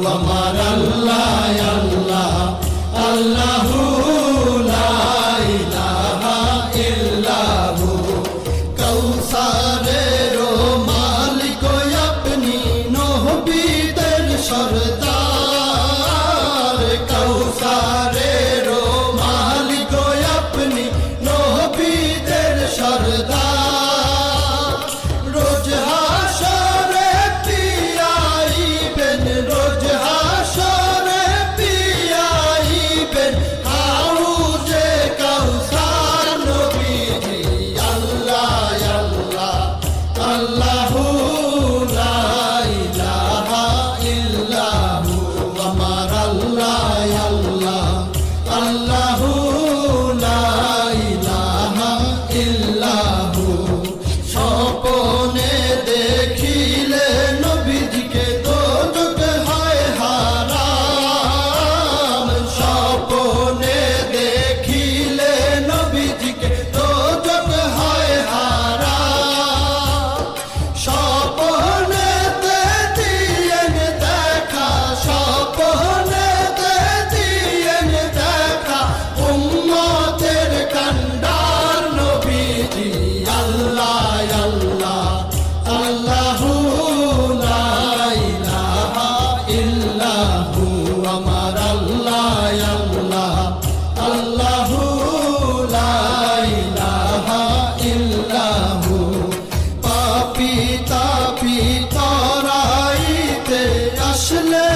আমার আল্লাহ আল্লাহ আল্লাহু লা ইলাহা ইল্লাহু কৌসারের মালিক আপনি নবীদের সরদার কৌসারের মালিক আপনি নবীদের সরদার রোজ হাসরে পিয়াইবেন রোজ হাসরে পিয়াইবেন হাউজে কাউসার নবীজি আল্লাহ আল্লাহ আল্লাহু লা ইলাহা ইল্লাহু আমার আল্লাহ আল্লাহ আল্লাহু লা ইলাহা ইল্লাহু স্বপ্নে দেখিলে নবীজিকে দোজখ হয় হারাম স্বপ্নে দেখিলে নবীজিকে দোজখ হয় হারাম স্বপ্নেতে দিয়েন দেখা স্বপ্নেতে দিয়েন দেখা উম্মতের কান্ডার নবীজি আল্লাহ আল্লাহ আল্লাহু লা ইলাহা ইল্লাহু আমার আল্লাহ আল্লাহ আল্লাহু লা ইলাহা ইল্লাহু পাপী তাপী তরাইতে আসলে